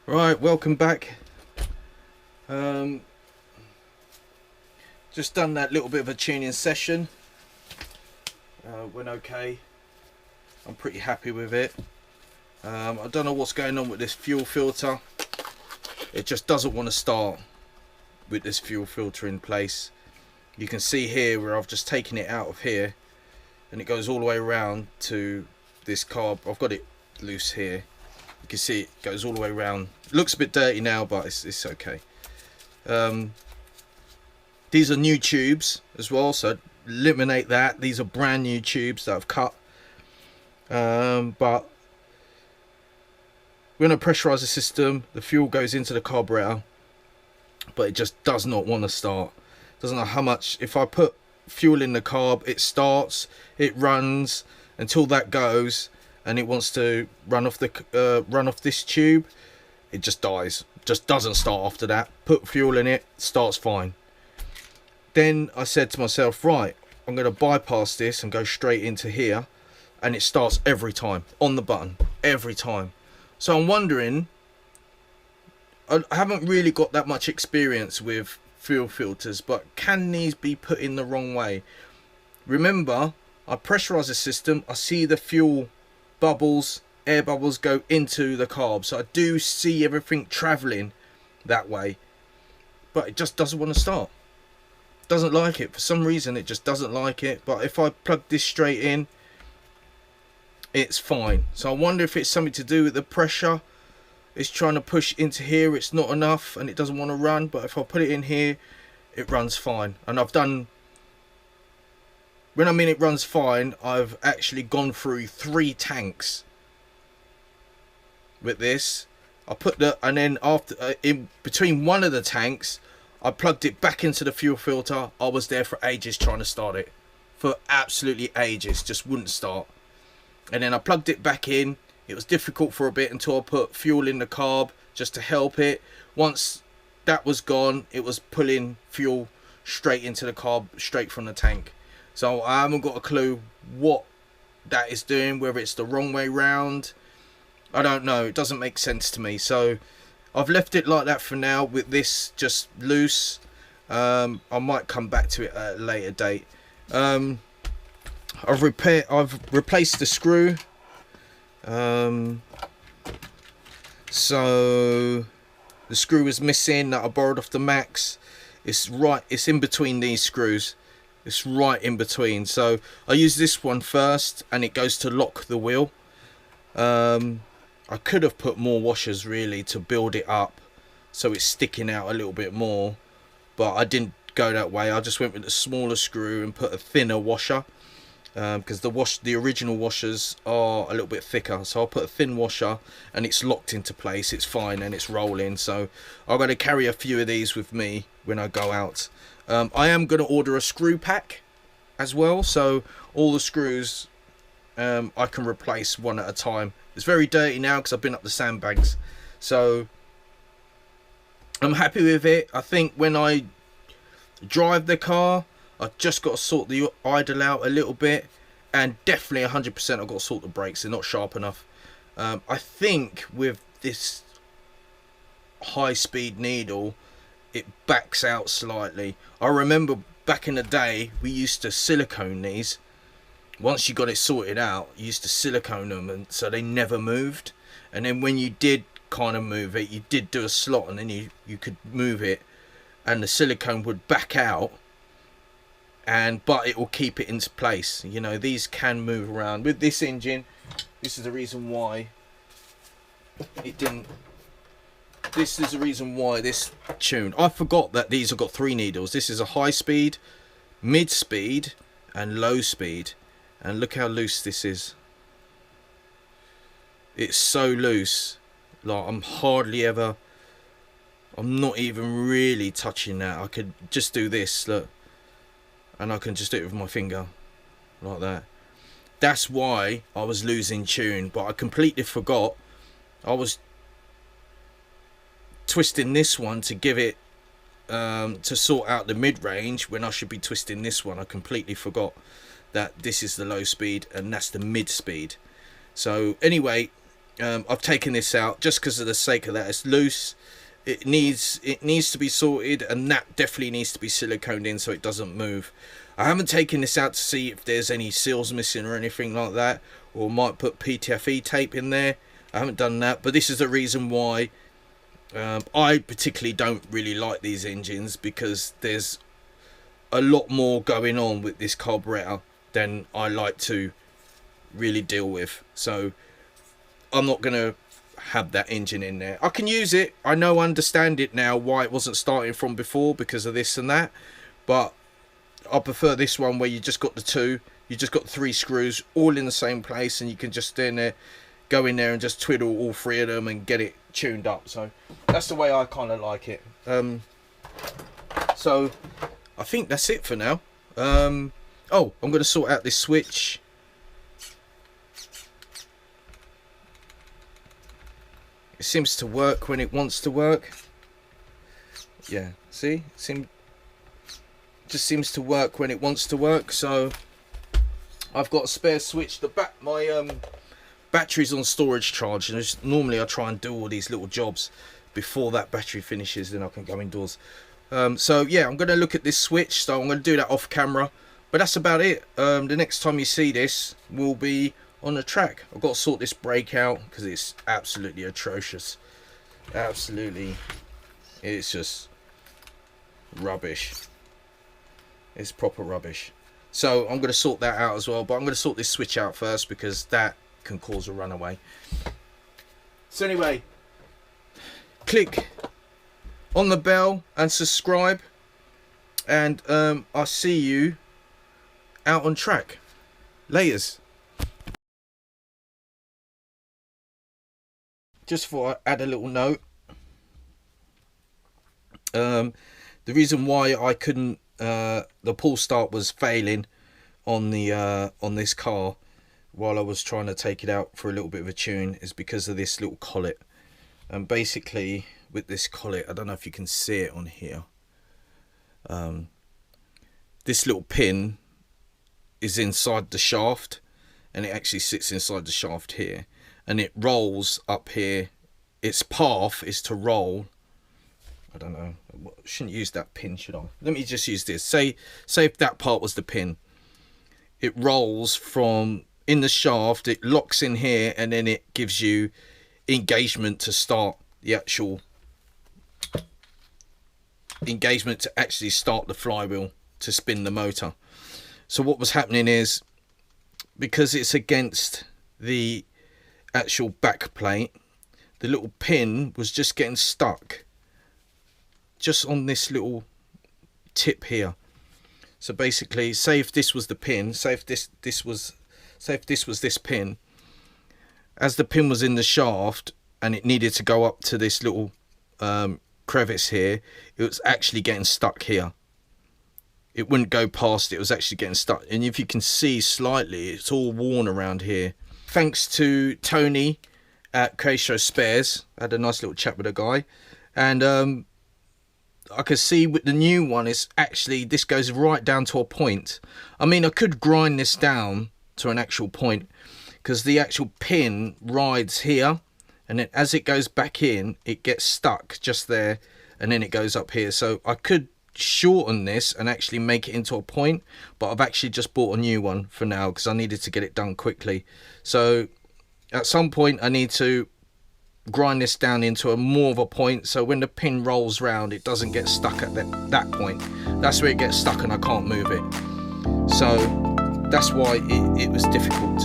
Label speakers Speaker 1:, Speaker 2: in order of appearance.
Speaker 1: Right, welcome back. Just done that little bit of a tuning session. Went okay. I'm pretty happy with it. I don't know what's going on with this fuel filter. It just doesn't want to start with this fuel filter in place. You can see here where I've just taken it out of here and it goes all the way around to this carb. I've got it loose here. You can see it goes all the way around. It looks a bit dirty now, but it's okay. These are new tubes as well, so eliminate that. These are brand new tubes that I've cut. But when I pressurize the system, the fuel goes into the carburetor, but it just does not want to start. Doesn't know how much. If I put fuel in the carb, it starts, it runs until that goes, and it wants to run off this tube. It just dies. Just doesn't start after that. Put fuel in it, starts fine. Then I said to myself, right, I'm going to bypass this and go straight into here, and it starts every time on the button, every time. So I'm wondering, I haven't really got that much experience with fuel filters, but can these be put in the wrong way? Remember, I pressurize the system, I see the fuel bubbles, air bubbles go into the carb, so I do see everything traveling that way, but it just doesn't want to start. Doesn't like it for some reason. It just doesn't like it. But if I plug this straight in, it's fine. So I wonder if it's something to do with the pressure. It's trying to push into here, it's not enough and it doesn't want to run. But if I put it in here, it runs fine. And I've done, when I mean it runs fine, I've actually gone through 3 tanks with this. I put the, and then after in between one of the tanks, I plugged it back into the fuel filter. I was there for ages trying to start it, for absolutely ages, just wouldn't start. And then I plugged it back in. It was difficult for a bit until I put fuel in the carb just to help it. Once that was gone, it was pulling fuel straight into the carb, straight from the tank. So I haven't got a clue what that is doing, whether it's the wrong way round. I don't know, it doesn't make sense to me. So I've left it like that for now with this just loose. I might come back to it at a later date. I've replaced the screw. So the screw is missing that I borrowed off the Max. It's in between these screws. It's right in between. So I use this one first and it goes to lock the wheel. I could have put more washers really to build it up so it's sticking out a little bit more, but I didn't go that way. I just went with a smaller screw and put a thinner washer, because the original washers are a little bit thicker. So I'll put a thin washer and it's locked into place, it's fine and it's rolling. So I'm going to carry a few of these with me when I go out. I am going to order a screw pack as well, so all the screws I can replace one at a time. It's very dirty now because I've been up the sandbags, so I'm happy with it. I think when I drive the car, I've just got to sort the idle out a little bit, and definitely 100% I've got to sort the brakes. They're not sharp enough. I think with this high-speed needle, it backs out slightly. I remember back in the day we used to silicone these. Once you got it sorted out, you used to silicone them, and so they never moved. And then when you did kind of move it, you did do a slot, and then you could move it, and the silicone would back out, but it will keep it into place. You know, these can move around. With this engine, this is the reason why it didn't. This is the reason why this tuned. I forgot that these have got 3 needles. This is a high speed, mid speed, and low speed. And look how loose this is. It's so loose. Like, I'm not even really touching that. I could just do this, look. And I can just do it with my finger. Like that. That's why I was losing tune. But I completely forgot. I was twisting this one to give it, to sort out the mid-range, when I should be twisting this one. I completely forgot that this is the low speed and that's the mid speed. So anyway, I've taken this out just because of the sake of that. It's loose. It needs to be sorted, and that definitely needs to be siliconed in so it doesn't move. I haven't taken this out to see if there's any seals missing or anything like that, or might put PTFE tape in there. I haven't done that, but this is the reason why I particularly don't really like these engines, because there's a lot more going on with this carburetor than I like to really deal with. So I'm not going to have that engine in there. I can use it. I understand it now, why it wasn't starting from before, because of this and that. But I prefer this one where you just got the two. You just got 3 screws all in the same place, and you can just go in there and just twiddle all 3 of them and get it tuned up. So that's the way I kind of like it. So I think that's it for now. Oh, I'm going to sort out this switch. It seems to work when it wants to work. Yeah, see? Just seems to work when it wants to work. So I've got a spare switch. My battery's on storage charge, and normally I try and do all these little jobs before that battery finishes, then I can go indoors. So yeah, I'm going to look at this switch, so I'm going to do that off camera, but that's about it. The next time you see this will be on the track. I've got to sort this brake out because it's absolutely atrocious. Absolutely, it's just rubbish. It's proper rubbish. So I'm going to sort that out as well, but I'm going to sort this switch out first because that can cause a runaway. So anyway, click on the bell and subscribe, and I'll see you out on track. Laters. Just thought I'd add a little note. The reason why I couldn't, the pull start was failing on the on this car while I was trying to take it out for a little bit of a tune, is because of this little collet. And basically with this collet, I don't know if you can see it on here, this little pin is inside the shaft, and it actually sits inside the shaft here, and it rolls up here. Its path is to roll. I don't know, shouldn't use that pin, should I? Let me just use this. Say if that part was the pin, it rolls from in the shaft, it locks in here, and then it gives you engagement to start the actual engagement to actually start the flywheel to spin the motor. So what was happening is, because it's against the actual back plate, the little pin was just getting stuck just on this little tip here. So basically, say if this was the pin, say if this was this pin, as the pin was in the shaft and it needed to go up to this little crevice here, it was actually getting stuck here. It wouldn't go past it, was actually getting stuck. And if you can see slightly, it's all worn around here. Thanks to Tony at ke21 Spares. I had a nice little chat with a guy, and I could see with the new one, it's actually, this goes right down to a point. I mean, I could grind this down to an actual point, because the actual pin rides here, and then as it goes back in, it gets stuck just there, and then it goes up here. So I could shorten this and actually make it into a point, but I've actually just bought a new one for now because I needed to get it done quickly. So at some point I need to grind this down into a more of a point, so when the pin rolls round, it doesn't get stuck at that point. That's where it gets stuck and I can't move it. So that's why it was difficult.